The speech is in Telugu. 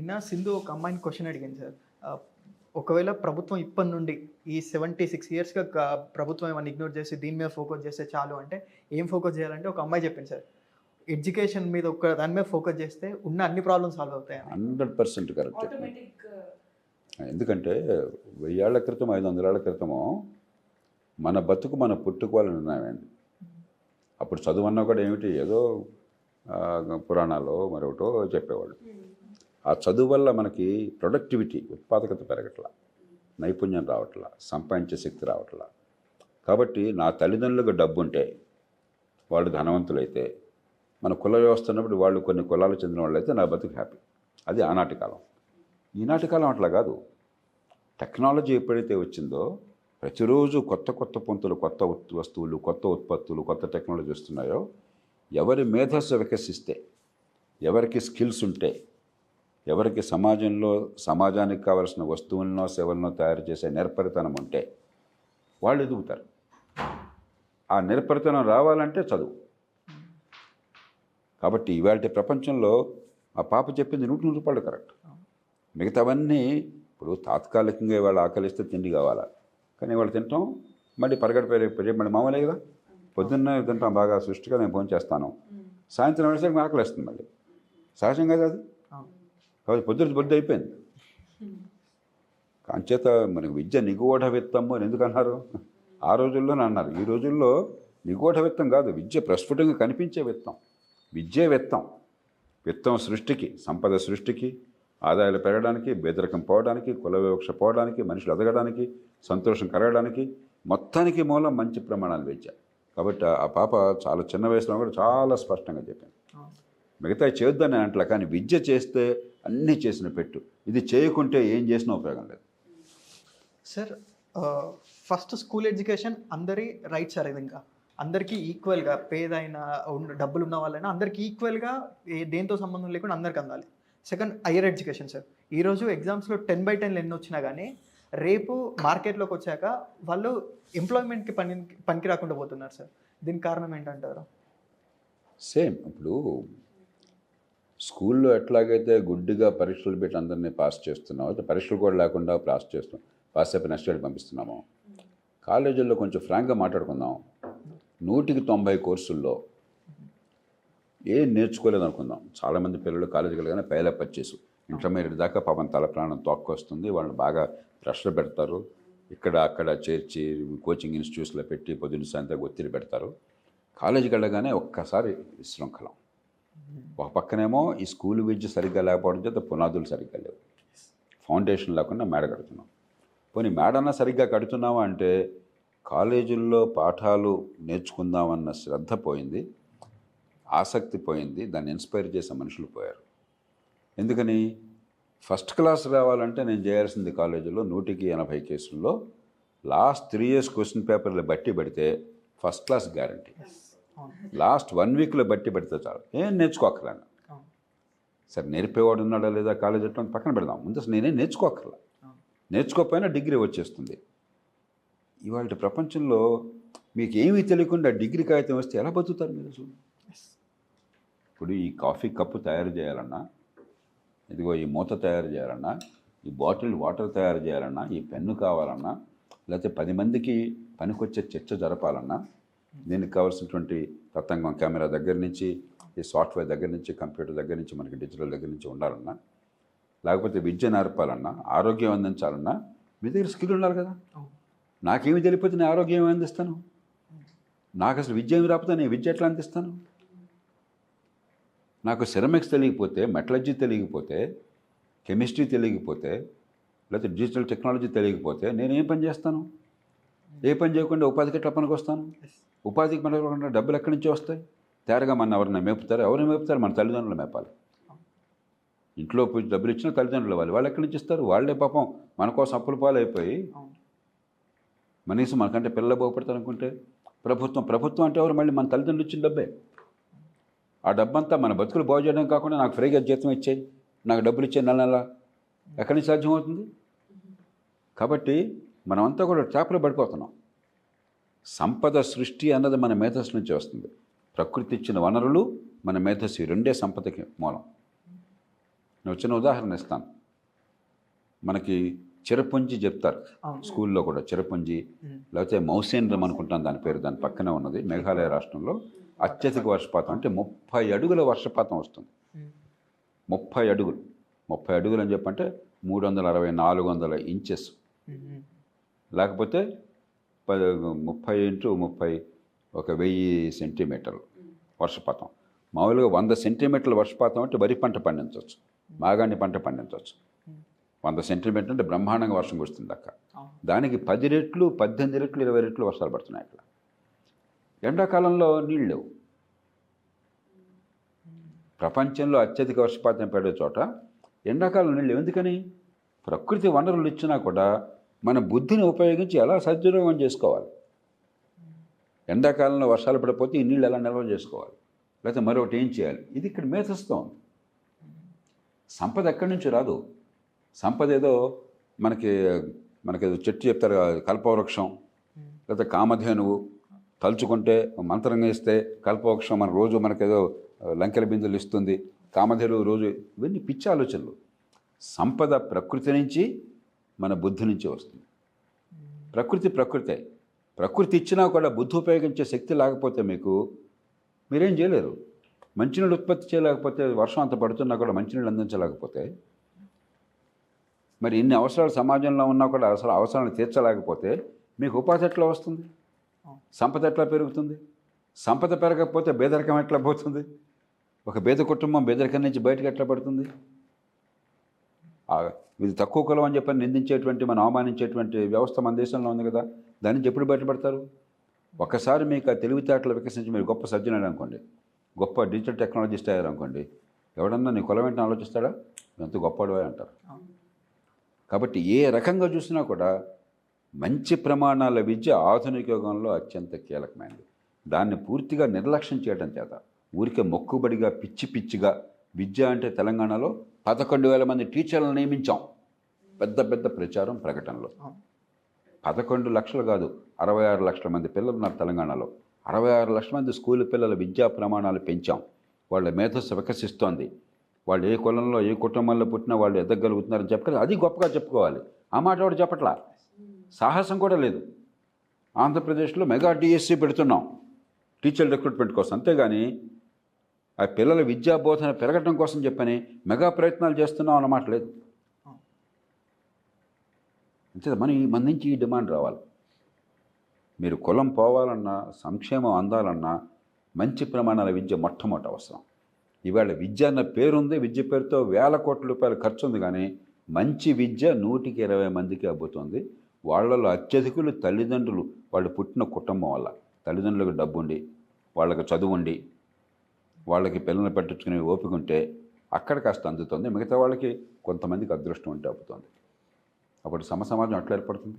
నిన్న సింధు ఒక అమ్మాయిని క్వశ్చన్ అడిగింది సార్. ఆహ్, ఒకవేళ ప్రభుత్వం ఇప్పటి నుండి ఈ 76 ఇయర్స్‌గా ప్రభుత్వం ఏమన్నా ఇగ్నోర్ చేసి దీని మీద ఫోకస్ చేస్తే చాలు అంటే ఏం ఫోకస్ చేయాలంటే ఒక అమ్మాయి చెప్పింది సార్. ఎడ్యుకేషన్ మీద ఒక్క దాని మీద ఫోకస్ చేస్తే ఉన్న అన్ని ప్రాబ్లమ్స్ సాల్వ్ అవుతాయని. 100% కరెక్ట్. ఎందుకంటే 1000 ఏళ్ల క్రితం 500 ఏళ్ల క్రితము మన బతుకు మన పుట్టుకోవాలని నిర్ణయమైంది. అప్పుడు చదువన్నా కూడా ఏమిటి ఏదో పురాణాలు మరొకటో చెప్పేవాళ్ళు. ఆ చదువు వల్ల మనకి ప్రొడక్టివిటీ ఉత్పాదకత పెరగట్లా, నైపుణ్యం రావట్లా, సంపాదించే శక్తి రావట్లా. కాబట్టి నా తల్లిదండ్రులకు డబ్బు ఉంటే వాళ్ళు ధనవంతులైతే మన కుల వ్యవస్థ ఉన్నప్పుడు వాళ్ళు కొన్ని కులాలకు చెందిన వాళ్ళు అయితే నా బతుకు హ్యాపీ. అది ఆనాటి కాలం. ఈనాటి కాలం అట్లా కాదు. టెక్నాలజీ ఎప్పుడైతే వచ్చిందో ప్రతిరోజు కొత్త కొత్త పొంతులు, కొత్త వస్తువులు, కొత్త ఉత్పత్తులు, కొత్త టెక్నాలజీ వస్తున్నాయో ఎవరి మేధస్సు వికసిస్తే, ఎవరికి స్కిల్స్ ఉంటే, ఎవరికి సమాజానికి కావలసిన వస్తువులను సేవలను తయారు చేసే నేర్పరితనం ఉంటే వాళ్ళు ఎదుగుతారు. ఆ నేర్పరితనం రావాలంటే చదువు. కాబట్టి ఇవాళ ప్రపంచంలో ఆ పాప చెప్పింది 100% కరెక్ట్. మిగతావన్నీ ఇప్పుడు తాత్కాలికంగా ఇవాళ ఆకలిస్తే తిండి కావాలా, కానీ వాళ్ళు తింటాం మళ్ళీ పరిగెడిపోయి మళ్ళీ మామూలే కదా. పొద్దున్న తింటాం బాగా సృష్టిగా నేను ఫోన్ చేస్తాను, సాయంత్రం వేసరికి ఆకలిస్తుంది మళ్ళీ. సహజం కదా అది. కాబట్టి పొద్దు అయిపోయింది. అంచేత మనకు విద్య నిగూఢ విత్తము అని ఎందుకు అన్నారు? ఆ రోజుల్లోనే అన్నారు. ఈ రోజుల్లో నిగూఢ విత్తం కాదు, విద్య ప్రస్ఫుటంగా కనిపించే విత్తం. విద్యే విత్తం. విత్తం సృష్టికి, సంపద సృష్టికి, ఆదాయాలు పెరగడానికి, బేదరికం పోవడానికి, కుల వివక్ష పోవడానికి, మనుషులు ఎదగడానికి, సంతోషం కలగడానికి మొత్తానికి మూలం మంచి ప్రమాణాలు విద్య. కాబట్టి ఆ పాప చాలా చిన్న వయసులో కూడా చాలా స్పష్టంగా చెప్పింది. మిగతా చేయొద్దని అంటలా, కానీ విద్య చేస్తే అన్నీ చేసిన పెట్టు, ఇది చేయకుంటే ఏం చేసినా ఉపయోగం లేదు. సార్ ఫస్ట్ స్కూల్ ఎడ్యుకేషన్ అందరి రైట్ సార్. ఇది ఇంకా అందరికీ ఈక్వల్గా, పేదైనా డబ్బులు ఉన్న వాళ్ళైనా అందరికీ ఈక్వల్గా దేంతో సంబంధం లేకుండా అందరికి అందాలి. Second higher education sir. ఈరోజు ఎగ్జామ్స్లో 10/10 ఎన్ని వచ్చినా కానీ రేపు మార్కెట్లోకి వచ్చాక వాళ్ళు ఎంప్లాయ్మెంట్కి పనికి రాకుండా పోతున్నారు సార్. దీనికి కారణం ఏంటంటారు? సేమ్ ఇప్పుడు స్కూల్లో ఎట్లాగైతే గుడ్డిగా పరీక్షలు పెట్టి అందరినీ పాస్ చేస్తున్నామో, పరీక్షలు కూడా లేకుండా పాస్ అయిపోయి నెక్స్ట్ పంపిస్తున్నాము. కాలేజీల్లో కొంచెం ఫ్రాంక్గా మాట్లాడుకుందాం. 100కి 90 కోర్సుల్లో ఏం నేర్చుకోలేదు అనుకుందాం. చాలామంది పిల్లలు కాలేజీకి వెళ్ళగానే పైలప్ వచ్చేసి ఇంటర్మీడియట్ దాకా పాపం తల ప్రాణం తోక్కొస్తుంది. వాళ్ళని బాగా ప్రెషర్ పెడతారు. ఇక్కడ అక్కడ చేర్చి కోచింగ్ ఇన్స్టిట్యూట్స్లో పెట్టి పొద్దున్న సాయంత్రం ఒత్తిడి పెడతారు. కాలేజీకి వెళ్ళగానే ఒక్కసారి విశృంఖలం. ఒక పక్కనేమో ఈ స్కూల్ విద్య సరిగ్గా లేకపోవడం చేత పునాదులు సరిగ్గా లేవు, ఫౌండేషన్ లేకుండా మేడ కడుతున్నాం. పోనీ మేడన్నా సరిగ్గా కడుతున్నామా అంటే కాలేజీల్లో పాఠాలు నేర్చుకుందామన్న శ్రద్ధ పోయింది, ఆసక్తి పోయింది, దాన్ని ఇన్స్పైర్ చేసే మనుషులు పోయారు. ఎందుకని? ఫస్ట్ క్లాస్ రావాలంటే నేను చేయాల్సింది కాలేజీలో 100కి 80 కేసుల్లో లాస్ట్ 3 years క్వశ్చన్ పేపర్లు బట్టి పెడితే ఫస్ట్ క్లాస్ గ్యారంటీ. లాస్ట్ 1 weekలో బట్టి పెడితే చాలు, ఏం నేర్చుకోక్కర్లేను. సరే నేర్పేవాడు ఉన్నాడా లేదా కాలేజ్ ఎట్లా పక్కన పెడదాం, ముందు అసలు నేనేం నేర్చుకోక్కర్లా. నేర్చుకోకపోయినా డిగ్రీ వచ్చేస్తుంది. ఇవాళ ప్రపంచంలో మీకు ఏమీ తెలియకుండా డిగ్రీ కాగితం వస్తే ఎలా బతుకుతారు మీరు అసలు? ఇప్పుడు ఈ కాఫీ కప్పు తయారు చేయాలన్నా, ఇదిగో ఈ మూత తయారు చేయాలన్నా, ఈ బాటిల్ వాటర్ తయారు చేయాలన్నా, ఈ పెన్ను కావాలన్నా, లేకపోతే 10 మందికి పనికొచ్చే చర్చ జరపాలన్నా, దీనికి కావాల్సినటువంటి తతంగం కెమెరా దగ్గర నుంచి, ఈ సాఫ్ట్వేర్ దగ్గర నుంచి, కంప్యూటర్ దగ్గర నుంచి, మనకి డిజిటల్ దగ్గర నుంచి ఉండాలన్నా, లేకపోతే విద్య నేర్పాలన్నా, ఆరోగ్యం అందించాలన్నా మీ దగ్గర స్కిల్ ఉండాలి కదా. నాకేమి తెలియకపోతే నేను ఆరోగ్యం ఏమి అందిస్తాను? నాకు అసలు విద్య ఏమి రాకపోతే నేను విద్య ఎట్లా అందిస్తాను? నాకు సెరమిక్స్ తెలియకపోతే, మెటలర్జీ తెలియకపోతే, కెమిస్ట్రీ తెలియకపోతే, లేకపోతే డిజిటల్ టెక్నాలజీ తెలియకపోతే నేనేం పని చేస్తాను? ఏ పని చేయకుండా ఉపాధికి ఎట్లా పనికి వస్తాను? ఉపాధికి పనికి డబ్బులు ఎక్కడి నుంచి వస్తాయి? తేరగా మన ఎవరిని మేపుతారు? ఎవరిని మేపుతారు? మన తల్లిదండ్రులు మేపాలి. ఇంట్లో డబ్బులు ఇచ్చినా తల్లిదండ్రులు వాళ్ళు ఎక్కడి నుంచి ఇస్తారు? వాళ్ళే పాపం మన కోసం అప్పుల పాలు అయిపోయి మనీసం మనకంటే పిల్లలు బాగుపడతారు అనుకుంటే ప్రభుత్వం అంటే ఎవరు? మళ్ళీ మన తల్లిదండ్రులు ఇచ్చిన డబ్బే. ఆ డబ్బంతా మన బతుకులు బాగు చేయడం కాకుండా నాకు ఫ్రీగా జీతం ఇచ్చేయి, నాకు డబ్బులు ఇచ్చే నెల ఎక్కడి నుంచి సాధ్యమవుతుంది? కాబట్టి మనమంతా కూడా చేపలు పడిపోతున్నాం. సంపద సృష్టి అన్నది మన మేధస్సు నుంచి వస్తుంది. ప్రకృతి ఇచ్చిన వనరులు మన మేధస్సు, రెండే సంపదకి మూలం. నేను చిన్న ఉదాహరణ ఇస్తాను. మనకి చిరపుంజి చెప్తారు అవును. స్కూల్లో కూడా, చిరపుంజి లేకపోతే మౌసేంద్రం అనుకుంటాను దాని పేరు, దాని పక్కనే ఉన్నది. మేఘాలయ రాష్ట్రంలో అత్యధిక వర్షపాతం అంటే 30 అడుగుల వర్షపాతం వస్తుంది. 30 అడుగులు, 30 అడుగులు అని చెప్పంటే 360-400 ఇంచెస్, లేకపోతే 30 × 30 1000 సెంటీమీటర్లు వర్షపాతం. మామూలుగా 100 సెంటీమీటర్ల వర్షపాతం అంటే వరి పంట పండించవచ్చు, మాగాణి పంట పండించవచ్చు. 100 సెంటీమీటర్లు అంటే బ్రహ్మాండంగా వర్షం కురుస్తుంది అక్క. దానికి 10 రెట్లు, 18 రెట్లు, 20 రెట్లు వర్షాలు పడుతున్నాయి అట్లా. ఎండాకాలంలో నీళ్ళు లేవు. ప్రపంచంలో అత్యధిక వర్షపాతం పడే చోట ఎండాకాలం నీళ్ళు లేవు. ఎందుకని? ప్రకృతి వనరులు ఇచ్చినా కూడా మన బుద్ధిని ఉపయోగించి ఎలా సద్వినియోగం చేసుకోవాలి. ఎండాకాలంలో వర్షాలు పడిపోతే ఈ నీళ్ళు ఎలా నిల్వ చేసుకోవాలి, లేకపోతే మరొకటి ఏం చేయాలి, ఇది ఇక్కడ మేతస్తాం. సంపద ఎక్కడి నుంచి రాదు. సంపద ఏదో మనకేదో చెట్టు చెప్తారు, కల్పవృక్షం లేకపోతే కామధేనువు, తలుచుకుంటే మంత్రంగా ఇస్తే కల్పవృక్షం మన రోజు మనకేదో లంకెల బిందులు ఇస్తుంది, కామధేనువు రోజు, ఇవన్నీ పిచ్చి ఆలోచనలు. సంపద ప్రకృతి నుంచి, మన బుద్ధి నుంచి వస్తుంది. ప్రకృతి ఇచ్చినా కూడా బుద్ధి ఉపయోగించే శక్తి లేకపోతే మీరేం చేయలేరు. మంచినీళ్ళు ఉత్పత్తి చేయలేకపోతే, వర్షం అంత పడుతున్నా కూడా మంచినీళ్ళు అందించలేకపోతే, మరి ఇన్ని అవసరాలు సమాజంలో ఉన్నా కూడా అవసరాలను తీర్చలేకపోతే మీకు ఉపాధి ఎట్లా వస్తుంది? సంపద ఎట్లా పెరుగుతుంది? సంపద పెరగకపోతే పేదరికం ఎట్లా పోతుంది? ఒక పేద కుటుంబం పేదరికం నుంచి బయటకు ఎట్లా పడుతుంది? ఇది తక్కువ కులం అని చెప్పని నిందించేటువంటి, మనం అవమానించేటువంటి వ్యవస్థ మన దేశంలో ఉంది కదా. దాని నుంచి ఎప్పుడు బయటపడతారు? ఒక్కసారి మీకు ఆ తెలివితేటలు వికసించి మీరు గొప్ప సర్జన్ అనుకోండి, గొప్ప డిజిటల్ టెక్నాలజిస్ట్ అయ్యారనుకోండి, ఎవడన్నా నీ కులం ఏంటని ఆలోచిస్తాడా? ఎంత గొప్పవాడివే అంటారు. కాబట్టి ఏ రకంగా చూసినా కూడా మంచి ప్రమాణాల విద్య ఆధునిక యుగంలో అత్యంత కీలకమైనది. దాన్ని పూర్తిగా నిర్లక్ష్యం చేయడం చేత ఊరికే మొక్కుబడిగా పిచ్చిగా విద్య అంటే తెలంగాణలో 11,000 మంది టీచర్లను నియమించాం. పెద్ద ప్రచారం ప్రకటనలో 11 లక్షలు కాదు, 66 లక్షల మంది పిల్లలు ఉన్నారు తెలంగాణలో. 66 లక్షల మంది స్కూల్ పిల్లల విద్యా ప్రమాణాలు పెంచాం. వాళ్ళ మేధస్సు వికసిస్తోంది. వాళ్ళు ఏ కులంలో ఏ కుటుంబంలో పుట్టినా వాళ్ళు ఎదగలుగుతున్నారని చెప్పాలి. అది గొప్పగా చెప్పుకోవాలి. ఆ మాట వాడు చెప్పట్లా. సాహసం కూడా లేదు. ఆంధ్రప్రదేశ్లో మెగా డిఎస్సి పెడుతున్నాం టీచర్ రిక్రూట్మెంట్ కోసం, అంతేగాని ఆ పిల్లల విద్యా బోధన పెరగడం కోసం చెప్పని మెగా ప్రయత్నాలు చేస్తున్నాం అన్నమాట లేదు. అంతే, మన నుంచి ఈ డిమాండ్ రావాలి. మీరు కులం పోవాలన్నా, సంక్షేమం అందాలన్నా మంచి ప్రమాణాల విద్య మొట్టమొదటి అవసరం. ఇవాళ విద్య అన్న పేరుంది, విద్య పేరుతో వేల కోట్ల రూపాయల ఖర్చు ఉంది, కానీ మంచి విద్య 100కి 20 మందికి అబ్బుతుంది. వాళ్ళలో అత్యధికులు తల్లిదండ్రులు, వాళ్ళు పుట్టిన కుటుంబం వల్ల. తల్లిదండ్రులకు డబ్బు ఉండి, వాళ్ళకి చదువు ఉండి, వాళ్ళకి పిల్లల్ని పెట్టించుకునే ఓపిక ఉంటే అక్కడ కాస్త అందుతుంది. మిగతా వాళ్ళకి కొంతమందికి అదృష్టం ఉంటే అబ్బుతుంది. అప్పుడు సమాజం అట్లా ఏర్పడుతుంది.